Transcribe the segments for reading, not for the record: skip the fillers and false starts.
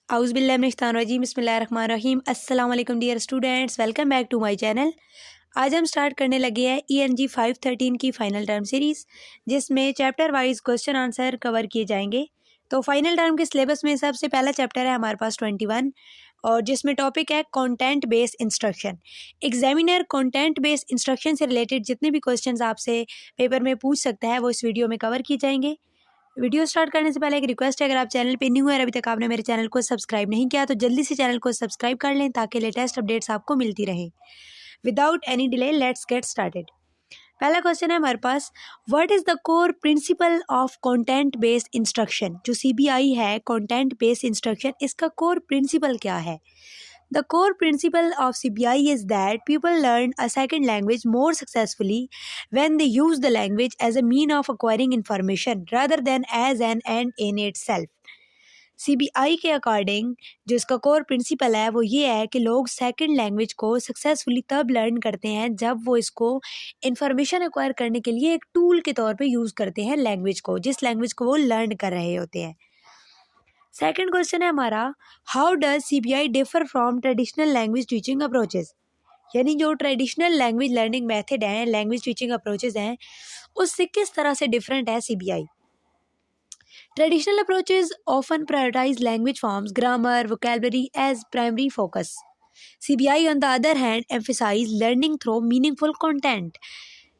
आउज़ुबिल्लाहिमिनश्शैतानिर्रजीम बिस्मिल्लाहिर्रहमानिर्रहीम। अस्सलाम वालेकुम dear students, welcome back to my channel. आज हम स्टार्ट करने लगे हैं ENG 513 की फ़ाइनल टर्म सीरीज़, जिसमें chapter wise question answer cover किए जाएंगे। तो फाइनल टर्म के सिलेबस में सबसे पहला चैप्टर है हमारे पास 21, और जिसमें टॉपिक है content based instruction. Examiner content based instruction से रिलेटेड जितने भी क्वेश्चंस आपसे पेपर में पूछ सकता है वो इस वीडियो में कवर किए जाएंगे। वीडियो स्टार्ट करने से पहले एक रिक्वेस्ट है, अगर आप चैनल पे न्यू है और अभी तक आपने मेरे चैनल को सब्सक्राइब नहीं किया तो जल्दी से चैनल को सब्सक्राइब कर लें ताकि लेटेस्ट अपडेट्स आपको मिलती रहे। Without any delay let's get started. पहला क्वेश्चन है हमारे पास, what is the core principle of content based instruction. जो CBI है कंटेंट बेस्ड इंस्ट्रक्शन, इसका कोर प्रिंसिपल क्या है। The core principle of CBI is that people learn a second language more successfully when they use the language as a mean of acquiring information rather than as an end in itself. CBI के according जो इसका core principal है वो ये है कि लोग second language को सक्सेसफुली तब लर्न करते हैं जब वो इसको इंफॉर्मेशन एक्वायर करने के लिए एक टूल के तौर पे यूज़ करते हैं लैंग्वेज को, जिस लैंग्वेज को वो लर्न कर रहे होते हैं। सेकंड क्वेश्चन है हमारा, how does CBI differ from traditional language teaching approaches. यानी जो ट्रेडिशनल लैंग्वेज लर्निंग मेथड हैं, लैंग्वेज टीचिंग अप्रोचेस हैं, उससे किस तरह से डिफरेंट है CBI। Traditional approaches often prioritize language forms, grammar, vocabulary as primary focus. CBI on the other hand emphasize learning through meaningful content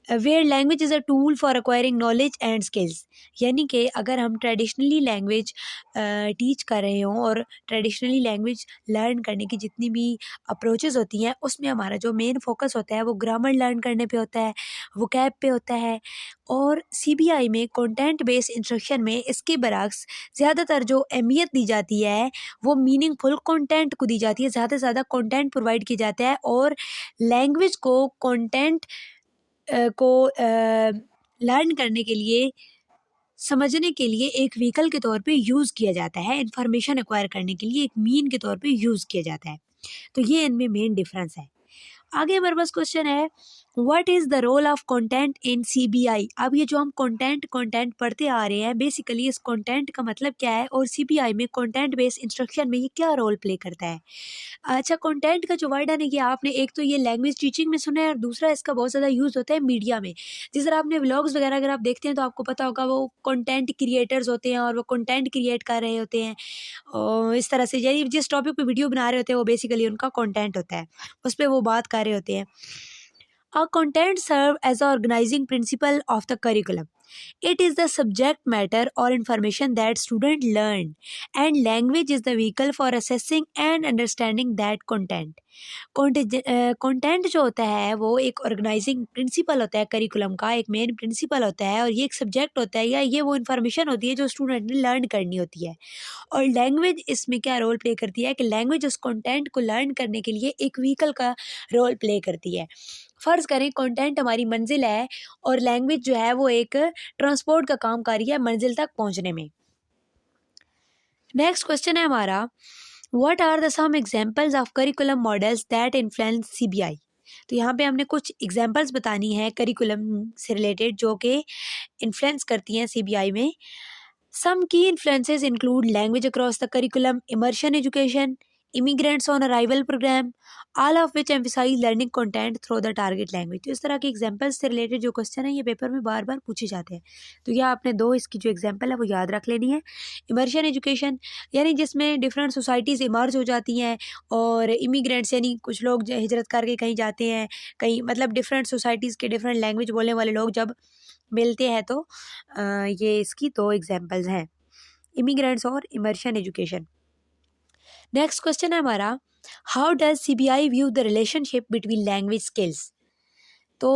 where language is a tool for acquiring knowledge and skills. यानी कि अगर हम traditionally language teach कर रहे हों और traditionally language learn करने की जितनी भी अप्रोचेस होती हैं उसमें हमारा जो मेन फोकस होता है वो ग्रामर लर्न करने पे होता है, वोकैब पे होता है। और CBI में कंटेंट बेस्ड इंस्ट्रक्शन में इसके बरक्स ज़्यादातर जो अहमियत दी जाती है वो मीनिंगफुल कंटेंट को दी जाती है, ज़्यादा से ज़्यादा कंटेंट प्रोवाइड किया जाता है और लैंग्वेज को कंटेंट को लर्न करने के लिए, समझने के लिए एक व्हीकल के तौर पे यूज़ किया जाता है, इंफॉर्मेशन एक्वायर करने के लिए एक मीन के तौर पे यूज़ किया जाता है। तो ये इनमें मेन डिफरेंस है। आगे हमारे पास क्वेश्चन है, what is the role of content in CBI। अब ये जो हम कंटेंट पढ़ते आ रहे हैं, बेसिकली इस कंटेंट का मतलब क्या है और CBI में कंटेंट बेस्ड इंस्ट्रक्शन में ये क्या रोल प्ले करता है। अच्छा, कंटेंट का जो वर्ड है ना, ये आपने एक तो ये लैंग्वेज टीचिंग में सुना है और दूसरा इसका बहुत ज़्यादा यूज़ होता है मीडिया में। जिस तरह आपने व्लॉग्स वगैरह अगर आप देखते हैं तो आपको पता होगा वो कंटेंट क्रिएटर्स होते हैं और वो कंटेंट क्रिएट कर रहे होते हैं और इस तरह से, यानी जिस टॉपिक पे वीडियो बना रहे होते हैं वो बेसिकली उनका कंटेंट होता है, उस पर वो बात कर रहे होते हैं। A content serve as a organizing principle of the curriculum. It is the subject matter or information that student learn, and language is the vehicle for assessing and understanding that content. Content जो होता है वो एक organising principal होता है curriculum का, एक main principal होता है और ये एक सब्जेक्ट होता है या ये वो इन्फॉर्मेशन होती है जो स्टूडेंट ने लर्न करनी होती है। और लैंग्वेज इसमें क्या रोल प्ले करती है कि लैंग्वेज उस कंटेंट को लर्न करने के लिए एक व्हीकल का रोल प्ले करती है। फ़र्ज़ करें कंटेंट हमारी मंजिल है और लैंग्वेज जो है वो एक ट्रांसपोर्ट का काम कर रही है मंजिल तक पहुंचने में। नेक्स्ट क्वेश्चन है हमारा, what are the some examples of curriculum models that influence CBI। तो यहाँ पे हमने कुछ एग्जांपल्स बतानी है करिकुलम से रिलेटेड जो कि इन्फ्लुएंस करती हैं CBI में। Some key influences include language across the curriculum, immersion education, immigrants on arrival programme, all of which emphasize learning content through the target language. तो इस तरह के एग्जांपल्स से रिलेटेड जो क्वेश्चन है ये पेपर में बार बार पूछे जाते हैं। तो यह आपने दो इसकी जो एग्जांपल है वो याद रख लेनी है। इमर्शन एजुकेशन यानी जिसमें डिफरेंट सोसाइटीज़ इमर्ज हो जाती हैं और इमिग्रेंट्स यानी कुछ लोग जो हिजरत करके कहीं जाते हैं, कहीं मतलब डिफरेंट सोसाइटीज़ के डिफरेंट लैंग्वेज बोलने वाले लोग जब मिलते हैं तो ये इसकी दो एग्जांपल्स हैं, इमिग्रेंट्स और इमर्शन एजुकेशन। नेक्स्ट क्वेश्चन है हमारा, how does CBI view the relationship between language skills. तो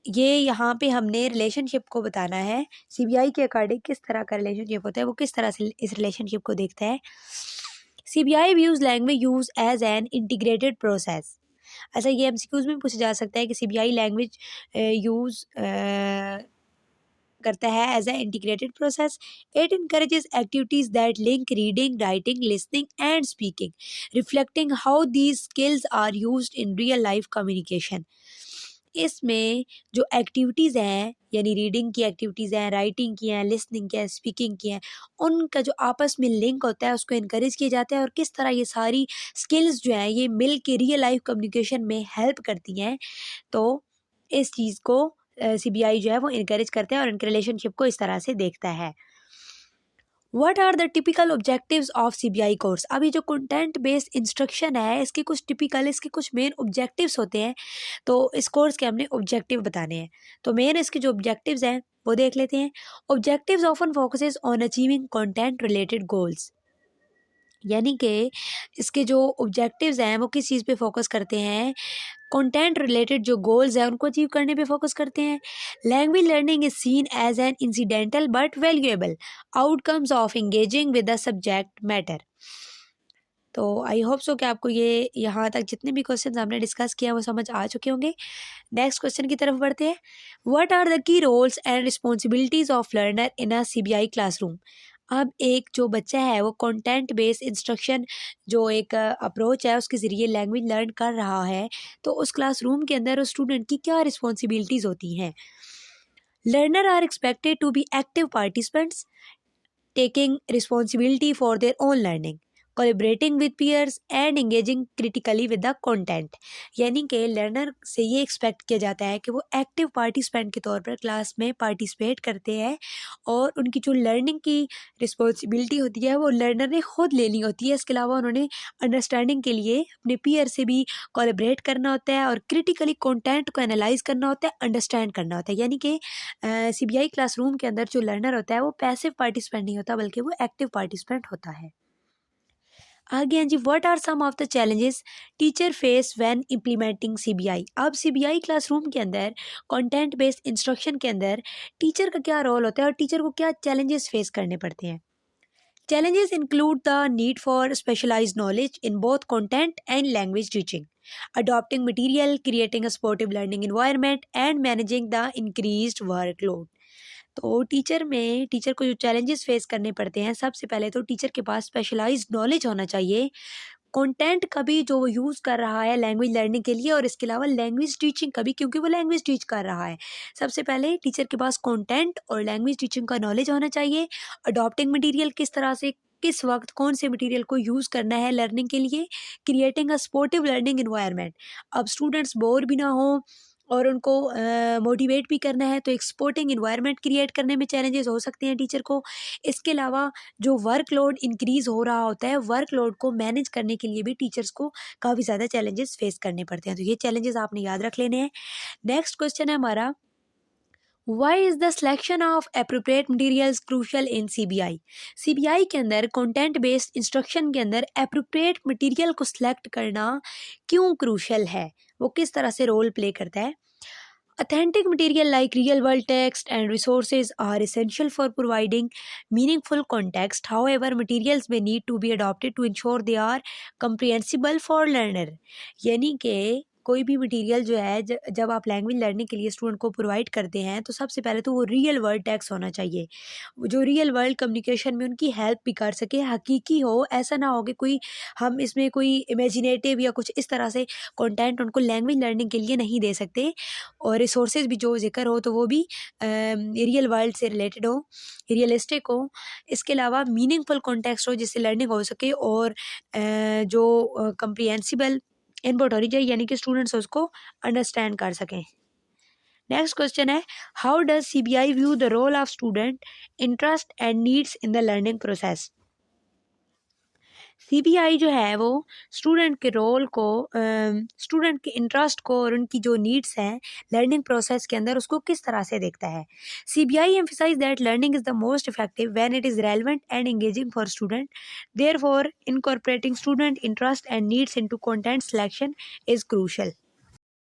ये यहाँ पे हमने रिलेशनशिप को बताना है, CBI के अकॉर्डिंग किस तरह का रिलेशनशिप होता है, वो किस तरह से इस रिलेशनशिप को देखता है। CBI views language use as an integrated process. अच्छा, ये MCQs में पूछा जा सकता है कि CBI लैंग्वेज यूज करता है as a integrated process. It encourages activities that link reading, writing, listening and speaking, reflecting how these skills are used in real life communication. इसमें जो एक्टिविटीज़ हैं, यानी रीडिंग की एक्टिविटीज़ हैं, राइटिंग की हैं, लिसनिंग की हैं, स्पीकिंग की हैं, उनका जो आपस में लिंक होता है उसको इनकरेज किया जाता है, और किस तरह ये सारी स्किल्स जो हैं ये मिल के रियल लाइफ कम्युनिकेशन में हेल्प करती हैं। तो इस चीज़ को CBI जो है वो इनकरेज करते हैं और इनके रिलेशनशिप को इस तरह से देखता है। What are the typical objectives of CBI course. अब ये जो कंटेंट बेस्ड इंस्ट्रक्शन है इसके कुछ मेन ऑब्जेक्टिव्स होते हैं। तो इस कोर्स के हमने ऑब्जेक्टिव बताने हैं। तो मेन इसके जो ऑब्जेक्टिव्स हैं वो देख लेते हैं। Objectives often focuses on achieving content related goals, यानी कि इसके जो ऑब्जेक्टिव्स हैं वो किस चीज़ पे फोकस करते हैं, कंटेंट रिलेटेड जो गोल्स हैं उनको अचीव करने पे फोकस करते हैं। Language learning is seen as an incidental but valuable outcomes of engaging with the subject matter. तो आई होप सो कि आपको ये यहाँ तक जितने भी क्वेश्चन हमने डिस्कस किया वो समझ आ चुके होंगे। नेक्स्ट क्वेश्चन की तरफ बढ़ते हैं। What are the key roles and responsibilities of learner in a CBI classroom. अब एक जो बच्चा है वो कंटेंट बेस्ड इंस्ट्रक्शन जो एक अप्रोच है उसके ज़रिए लैंग्वेज लर्न कर रहा है, तो उस क्लासरूम के अंदर उस स्टूडेंट की क्या रिस्पॉन्सिबिलिटीज़ होती हैं। Learner are expected to be active participants, taking responsibility for their own learning, collaborating with peers and engaging critically with the content। यानी कि लर्नर से ये एक्सपेक्ट किया जाता है कि वो एक्टिव पार्टिसिपेंट के तौर पर क्लास में पार्टिसिपेट करते हैं, और उनकी जो लर्निंग की रिस्पॉन्सिबिलिटी होती है वो लर्नर ने खुद लेनी होती है। इसके अलावा उन्होंने अंडरस्टैंडिंग के लिए अपने पीयर से भी कोलैबोरेट करना होता है और क्रिटिकली कंटेंट को एनालाइज करना होता है, अंडरस्टैंड करना होता है। यानी कि CBI क्लासरूम के अंदर जो लर्नर होता है वो पैसिव पार्टिसिपेंट नहीं होता बल्कि वो एक्टिव पार्टिसिपेंट होता है। आगे हैं जी, what are some of the challenges teacher face when implementing CBI। अब CBI क्लासरूम के अंदर कंटेंट बेस्ड इंस्ट्रक्शन के अंदर टीचर का क्या रोल होता है और टीचर को क्या चैलेंजेस फेस करने पड़ते हैं। Challenges include the need for specialized knowledge in both content and language teaching, adopting material, creating a supportive learning environment, and managing the increased workload। तो टीचर को जो चैलेंजेस फेस करने पड़ते हैं, सबसे पहले तो टीचर के पास स्पेशलाइज्ड नॉलेज होना चाहिए कंटेंट का भी जो वो यूज़ कर रहा है लैंग्वेज लर्निंग के लिए, और इसके अलावा लैंग्वेज टीचिंग का भी, क्योंकि वो लैंग्वेज टीच कर रहा है। सबसे पहले टीचर के पास कंटेंट और लैंग्वेज टीचिंग का नॉलेज होना चाहिए। अडॉप्टिंग मटेरियल, किस तरह से किस वक्त कौन से मटेरियल को यूज़ करना है लर्निंग के लिए। Creating a supportive learning environment, अब स्टूडेंट्स बोर भी ना हो और उनको मोटिवेट भी करना है, तो एक सपोर्टिंग इन्वायरमेंट क्रिएट करने में चैलेंजेस हो सकते हैं टीचर को। इसके अलावा जो वर्कलोड इंक्रीज़ हो रहा होता है, वर्कलोड को मैनेज करने के लिए भी टीचर्स को काफ़ी ज़्यादा चैलेंजेस फेस करने पड़ते हैं। तो ये चैलेंजेस आपने याद रख लेने हैं। नेक्स्ट क्वेश्चन है हमारा, why is the selection of appropriate materials crucial in CBI। CBI के अंदर कंटेंट बेस्ड इंस्ट्रक्शन के अंदर एप्रोप्रिएट मटीरियल को सिलेक्ट करना क्यों क्रूशल है, वो किस तरह से रोल प्ले करता है। Authentic material like real world text and resources are essential for providing meaningful context. However, materials may need to be adopted to ensure they are comprehensible for learner। यानी कि कोई भी मटेरियल जो है जब आप लैंग्वेज लर्निंग के लिए स्टूडेंट को प्रोवाइड करते हैं तो सबसे पहले तो वो रियल वर्ल्ड टेक्स्ट होना चाहिए, जो रियल वर्ल्ड कम्युनिकेशन में उनकी हेल्प भी कर सके, हकीकी हो। ऐसा ना हो कि कोई हम इसमें कोई इमेजिनेटिव या कुछ इस तरह से कंटेंट उनको लैंग्वेज लर्निंग के लिए नहीं दे सकते। और रिसोर्सेज भी जो जिक्र हो तो वो भी रियल वर्ल्ड से रिलेटेड हो, रियलिस्टिक हो। इसके अलावा मीनिंगफुल कॉन्टेक्स्ट हो जिससे लर्निंग हो सके, और जो कंप्रिहेंसिबल इनपुट होनी चाहिए, यानी कि स्टूडेंट्स उसको अंडरस्टैंड कर सकें। नेक्स्ट क्वेश्चन है, how does CBI view the role of student interest and needs in the learning process. CBI जो है वो स्टूडेंट के रोल को, स्टूडेंट के इंटरेस्ट को और उनकी जो नीड्स हैं लर्निंग प्रोसेस के अंदर उसको किस तरह से देखता है। CBI emphasize that learning is the most effective when it is relevant and engaging for student. Therefore, incorporating student interest and needs into content selection is crucial।